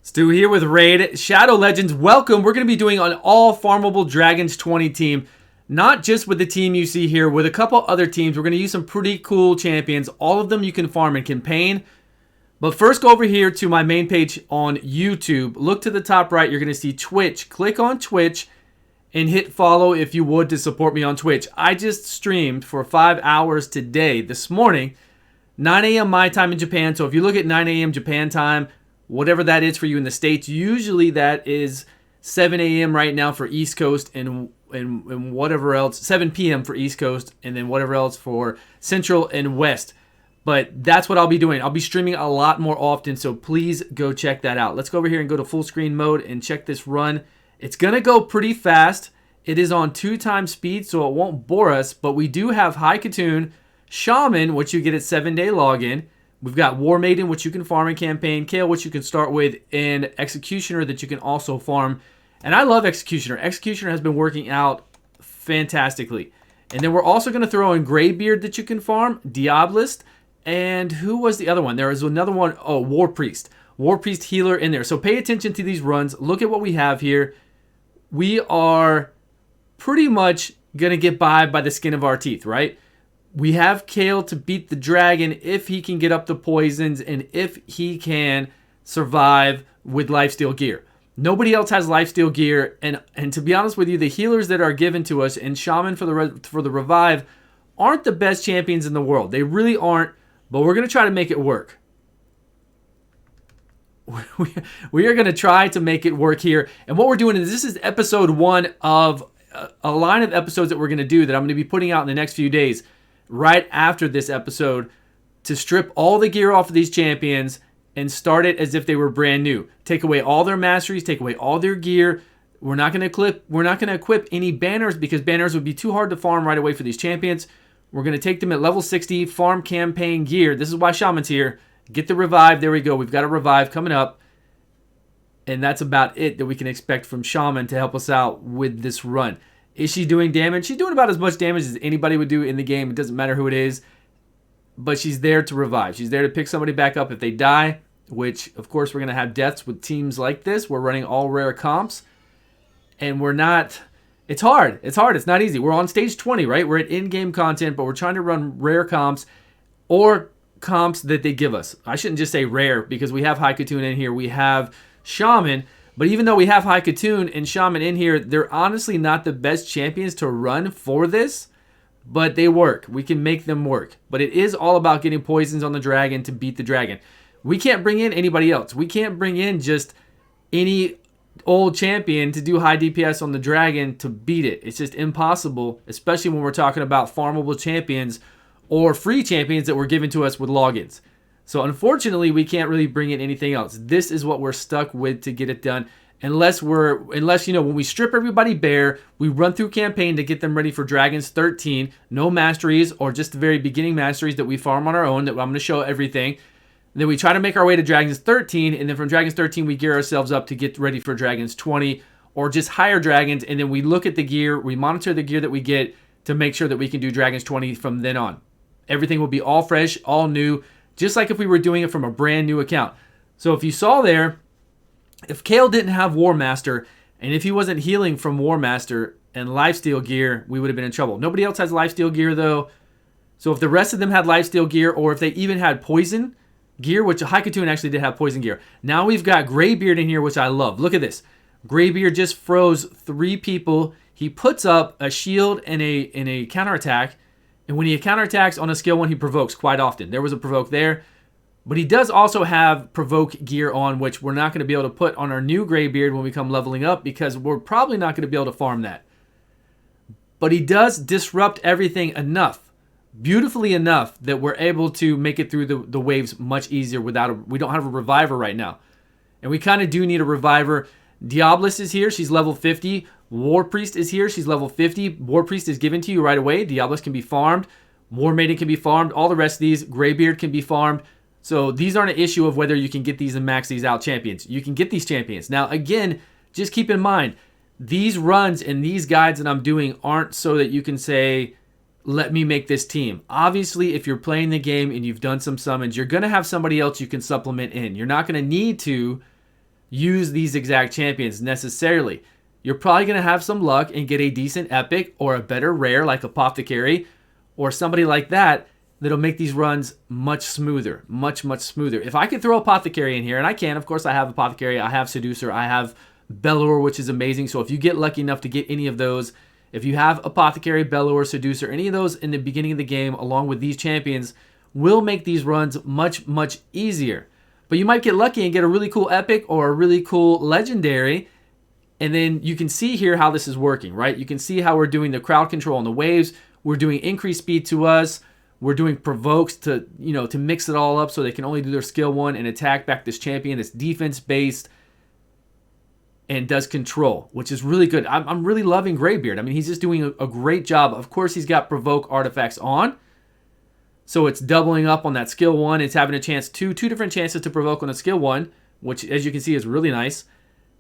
Stu here with Raid Shadow Legends. Welcome. We're going to be doing an all farmable Dragons 20 team. Not just with the team you see here, with a couple other teams. We're going to use some pretty cool champions. All of them you can farm in campaign. But first, go over here to my main page on YouTube. Look to the top right. You're going to see Twitch. Click on Twitch and hit follow if you would to support me on Twitch. I just streamed for 5 hours today, this morning, 9 a.m. my time in Japan. So if you look at 9 a.m. Japan time, whatever that is for you in the States, usually that is 7 a.m. right now for East Coast and whatever else, 7 p.m. for East Coast, and then whatever else for Central and West. But that's what I'll be doing. I'll be streaming a lot more often, so please go check that out. Let's go over here and go to full screen mode and check this run. It's going to go pretty fast. It is on 2x speed, so it won't bore us, but we do have High Katoon, Shaman, which you get at 7-day login. We've got War Maiden, which you can farm in campaign, Kale, which you can start with, and Executioner that you can also farm. And I love Executioner. Executioner has been working out fantastically. And then we're also going to throw in Greybeard that you can farm, Diabolist, and who was the other one? There is another one, oh, War Priest. War Priest healer in there. So pay attention to these runs. Look at what we have here. We are pretty much going to get by the skin of our teeth, right? We have Kale to beat the dragon if he can get up the poisons and if he can survive with lifesteal gear. Nobody else has lifesteal gear, and to be honest with you, the healers that are given to us and Shaman for the revive aren't the best champions in the world. They really aren't, but we're going to try to make it work. We are going to try to make it work here, and what we're doing is this is episode 1 of a line of episodes that we're going to do that I'm going to be putting out in the next few days. Right after this episode, to strip all the gear off of these champions and start it as if they were brand new. Take away all their masteries, take away all their gear. We're not going to equip any banners because banners would be too hard to farm right away for these champions. We're going to take them at level 60, farm campaign gear. This is why Shaman's here. Get the revive. There we go. We've got a revive coming up. And that's about it that we can expect from Shaman to help us out with this run. Is she doing damage? She's doing about as much damage as anybody would do in the game. It doesn't matter who it is. But she's there to revive. She's there to pick somebody back up if they die. Which, of course, we're going to have deaths with teams like this. We're running all rare comps. And we're not... It's hard. It's hard. It's not easy. We're on stage 20, right? We're at in-game content, but we're trying to run rare comps or comps that they give us. I shouldn't just say rare because we have High Katoon in here. We have Shaman. But even though we have High Katoon and Shaman in here, they're honestly not the best champions to run for this. But they work. We can make them work. But it is all about getting poisons on the dragon to beat the dragon. We can't bring in anybody else. We can't bring in just any old champion to do high DPS on the dragon to beat it. It's just impossible, especially when we're talking about farmable champions or free champions that were given to us with logins. So unfortunately, we can't really bring in anything else. This is what we're stuck with to get it done. Unless when we strip everybody bare, we run through campaign to get them ready for Dragons 13. No masteries or just the very beginning masteries that we farm on our own. That I'm going to show everything. And then we try to make our way to Dragons 13. And then from Dragons 13, we gear ourselves up to get ready for Dragons 20 or just higher dragons. And then we look at the gear. We monitor the gear that we get to make sure that we can do Dragons 20 from then on. Everything will be all fresh, all new. Just like if we were doing it from a brand new account. So if you saw there, if Kale didn't have War Master, and if he wasn't healing from War Master and lifesteal gear, we would have been in trouble. Nobody else has lifesteal gear though. So if the rest of them had lifesteal gear, or if they even had poison gear, which High Katoon actually did have poison gear. Now we've got Greybeard in here, which I love. Look at this. Greybeard just froze 3 people. He puts up a shield and a counterattack. And when he counterattacks on a skill 1, he provokes quite often. There was a provoke there. But he does also have provoke gear on, which we're not going to be able to put on our new Greybeard when we come leveling up because we're probably not going to be able to farm that. But he does disrupt everything enough, beautifully enough, that we're able to make it through the waves much easier without we don't have a reviver right now. And we kind of do need a reviver. Diabolist is here. She's level 50. War Priest is here. She's level 50. War Priest is given to you right away. Diabolist can be farmed. War Maiden can be farmed. All the rest of these, Greybeard can be farmed. So these aren't an issue of whether you can get these and max these out champions. You can get these champions. Now, again, just keep in mind, these runs and these guides that I'm doing aren't so that you can say, let me make this team. Obviously, if you're playing the game and you've done some summons, you're going to have somebody else you can supplement in. You're not going to need to use these exact champions necessarily. You're probably going to have some luck and get a decent epic or a better rare like Apothecary or somebody like that that'll make these runs much smoother, much smoother. If I could throw Apothecary in here, and I can, of course I have Apothecary, I have Seducer, I have Belor, which is amazing. So if you get lucky enough to get any of those, if you have Apothecary, Belor, Seducer, any of those in the beginning of the game along with these champions, will make these runs much easier. But you might get lucky and get a really cool epic or a really cool legendary, and then you can see here how this is working, right? You can see how we're doing the crowd control on the waves. We're doing increased speed to us. We're doing provokes to, to mix it all up so they can only do their skill 1 and attack back this champion that's defense based and does control, which is really good. I'm really loving Greybeard. I mean, he's just doing a great job. Of course, he's got provoke artifacts on, so it's doubling up on that skill 1. It's having a chance, two different chances to provoke on a skill 1, which as you can see is really nice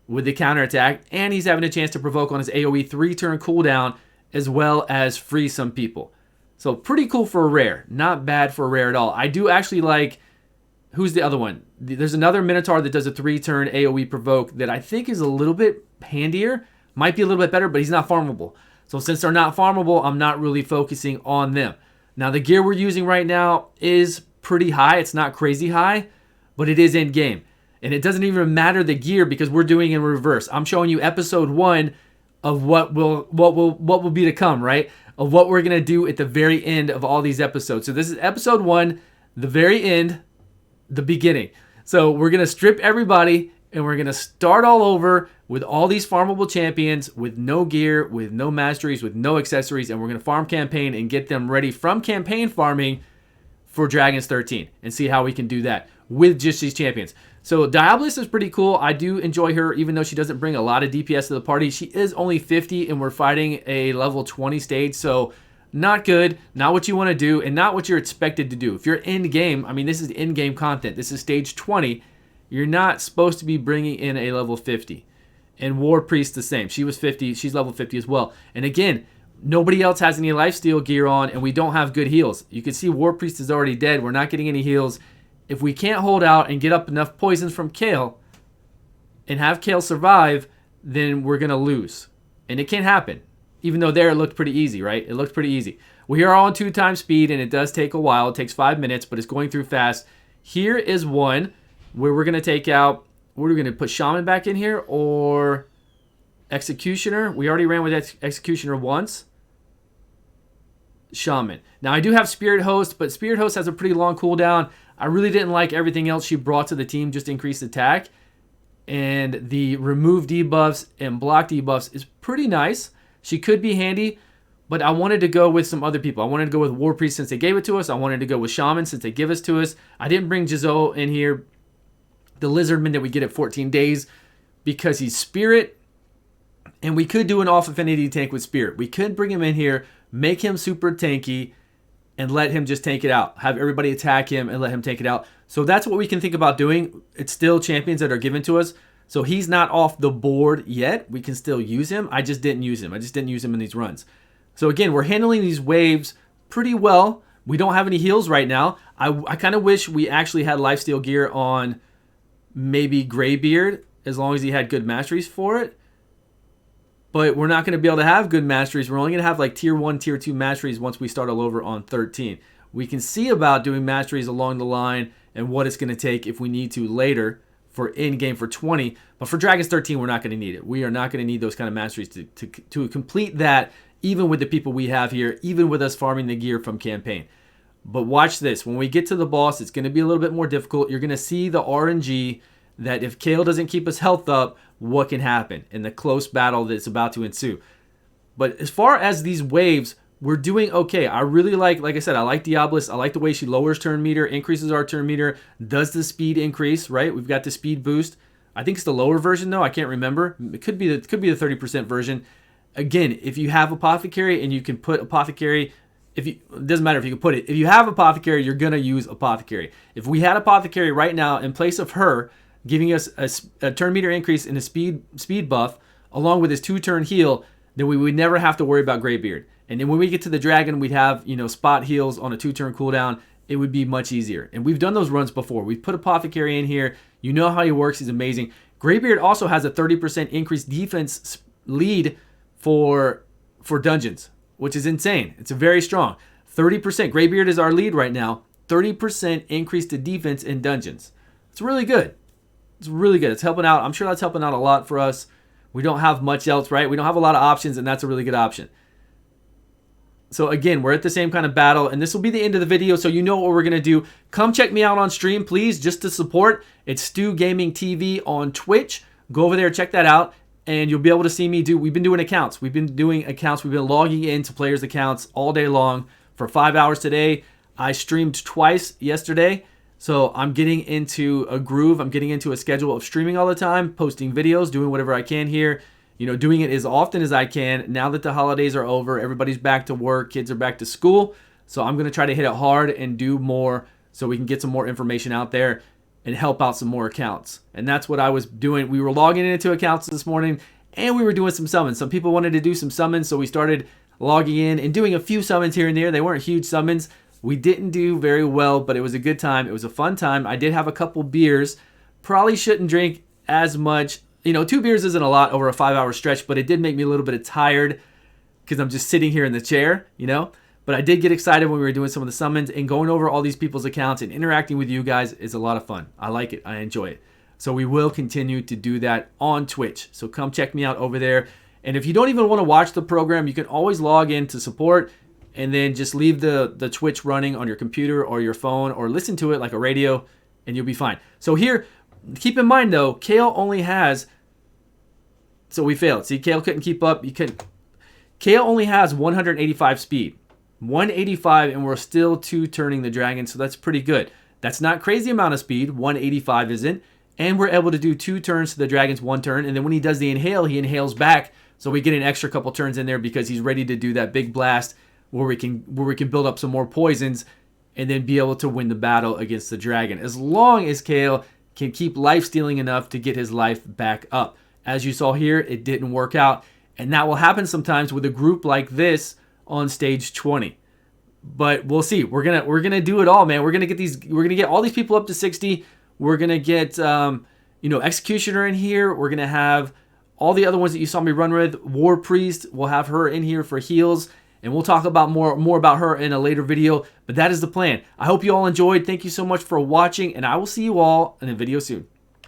with the counterattack, and he's having a chance to provoke on his AoE 3-turn cooldown as well as free some people. So pretty cool for a rare. Not bad for a rare at all. I do actually like, who's the other one? There's another Minotaur that does a 3-turn AoE provoke that I think is a little bit handier. Might be a little bit better, but he's not farmable. So since they're not farmable, I'm not really focusing on them. Now the gear we're using right now is pretty high. It's not crazy high, but it is in game. And it doesn't even matter the gear because we're doing in reverse. I'm showing you episode 1 of what will be to come, right? Of what we're going to do at the very end of all these episodes. So this is episode 1, the very end, the beginning. So we're going to strip everybody and we're going to start all over with all these farmable champions with no gear, with no masteries, with no accessories, and we're going to farm campaign and get them ready from campaign farming for Dragons 13 and see how we can do that with just these champions. So Diabolus is pretty cool. I do enjoy her, even though she doesn't bring a lot of DPS to the party. She is only 50, and we're fighting a level 20 stage, so not good, not what you want to do, and not what you're expected to do. If you're in-game, I mean, this is in-game content. This is stage 20. You're not supposed to be bringing in a level 50. And War Priest the same. She was 50. She's level 50 as well. And again, nobody else has any lifesteal gear on, and we don't have good heals. You can see War Priest is already dead. We're not getting any heals. If we can't hold out and get up enough poisons from Kale and have Kale survive, then we're going to lose. And it can happen. Even though there it looked pretty easy, right? It looked pretty easy. We are on 2x speed, and it does take a while. It takes 5 minutes, but it's going through fast. Here is one where we're going to take out, what are we going to put, Shaman back in here or Executioner? We already ran with Executioner once. Shaman. Now I do have Spirit Host, but Spirit Host has a pretty long cooldown. I really didn't like everything else she brought to the team, just increased attack. And the remove debuffs and block debuffs is pretty nice. She could be handy, but I wanted to go with some other people. I wanted to go with War Priest since they gave it to us. I wanted to go with Shaman since they give it to us. I didn't bring Jizo in here, the Lizardman that we get at 14 days, because he's Spirit. And we could do an off affinity tank with Spirit. We could bring him in here, make him super tanky, and let him just tank it out. Have everybody attack him and let him take it out. So that's what we can think about doing. It's still champions that are given to us. So he's not off the board yet. We can still use him. I just didn't use him. I just didn't use him in these runs. So again, we're handling these waves pretty well. We don't have any heals right now. I kind of wish we actually had lifesteal gear on maybe Greybeard, as long as he had good masteries for it. But we're not going to be able to have good masteries. We're only going to have like tier 1, tier 2 masteries once we start all over on 13. We can see about doing masteries along the line and what it's going to take if we need to later for in-game for 20. But for Dragons 13, we're not going to need it. We are not going to need those kind of masteries to complete that, even with the people we have here, even with us farming the gear from campaign. But watch this. When we get to the boss, it's going to be a little bit more difficult. You're going to see the RNG that if Kale doesn't keep his health up, what can happen in the close battle that's about to ensue. But as far as these waves, we're doing okay. I really like I said, I like Diabolus. I like the way she lowers turn meter, increases our turn meter, does the speed increase, right? We've got the speed boost. I think it's the lower version though. I can't remember. It could be the 30% version. Again, if you have Apothecary and you can put Apothecary, it doesn't matter if you can put it. If you have Apothecary, you're going to use Apothecary. If we had Apothecary right now in place of her, giving us a turn meter increase and a speed buff, along with his 2-turn heal, then we would never have to worry about Greybeard. And then when we get to the dragon, we'd have, spot heals on a 2-turn cooldown. It would be much easier. And we've done those runs before. We've put Apothecary in here. You know how he works. He's amazing. Graybeard also has a 30% increased defense lead for dungeons, which is insane. It's very strong. 30%. Graybeard is our lead right now. 30% increase to defense in dungeons. It's really good. It's really good. It's helping out. I'm sure that's helping out a lot for us. We don't have much else, right? We don't have a lot of options, and that's a really good option. So again, we're at the same kind of battle, and this will be the end of the video, so you know what we're going to do. Come check me out on stream, please, just to support. It's StewGaming TV on Twitch. Go over there, check that out, and you'll be able to see me do. We've been doing accounts. We've been logging into players' accounts all day long for 5 hours today. I streamed twice yesterday, so I'm getting into a groove. I'm getting into a schedule of streaming all the time, posting videos, doing whatever I can here. Doing it as often as I can. Now that the holidays are over, everybody's back to work, kids are back to school. So I'm going to try to hit it hard and do more so we can get some more information out there and help out some more accounts. And that's what I was doing. We were logging into accounts this morning, and we were doing some summons. Some people wanted to do some summons, so we started logging in and doing a few summons here and there. They weren't huge summons. We didn't do very well, but it was a good time. It was a fun time. I did have a couple beers. Probably shouldn't drink as much. 2 beers isn't a lot over a 5-hour stretch, but it did make me a little bit tired because I'm just sitting here in the chair, But I did get excited when we were doing some of the summons, and going over all these people's accounts and interacting with you guys is a lot of fun. I like it. I enjoy it. So we will continue to do that on Twitch. So come check me out over there. And if you don't even want to watch the program, you can always log in to support and then just leave the Twitch running on your computer or your phone, or listen to it like a radio, and you'll be fine. So here, keep in mind though, Kale only has... So we failed. See, Kale couldn't keep up. Kale only has 185 speed. 185, and we're still 2-turning the dragon, so that's pretty good. That's not crazy amount of speed. 185 isn't. And we're able to do 2 turns to the dragon's 1 turn. And then when he does the inhale, he inhales back. So we get an extra couple turns in there because he's ready to do that big blast where we can build up some more poisons and then be able to win the battle against the dragon. As long as Kale can keep life stealing enough to get his life back up. As you saw here, it didn't work out. And that will happen sometimes with a group like this on stage 20. But we'll see. We're gonna do it all, man. We're gonna get all these people up to 60. We're gonna get Executioner in here. We're gonna have all the other ones that you saw me run with. War Priest, we'll have her in here for heals. And we'll talk about more about her in a later video. But that is the plan. I hope you all enjoyed. Thank you so much for watching, and I will see you all in a video soon.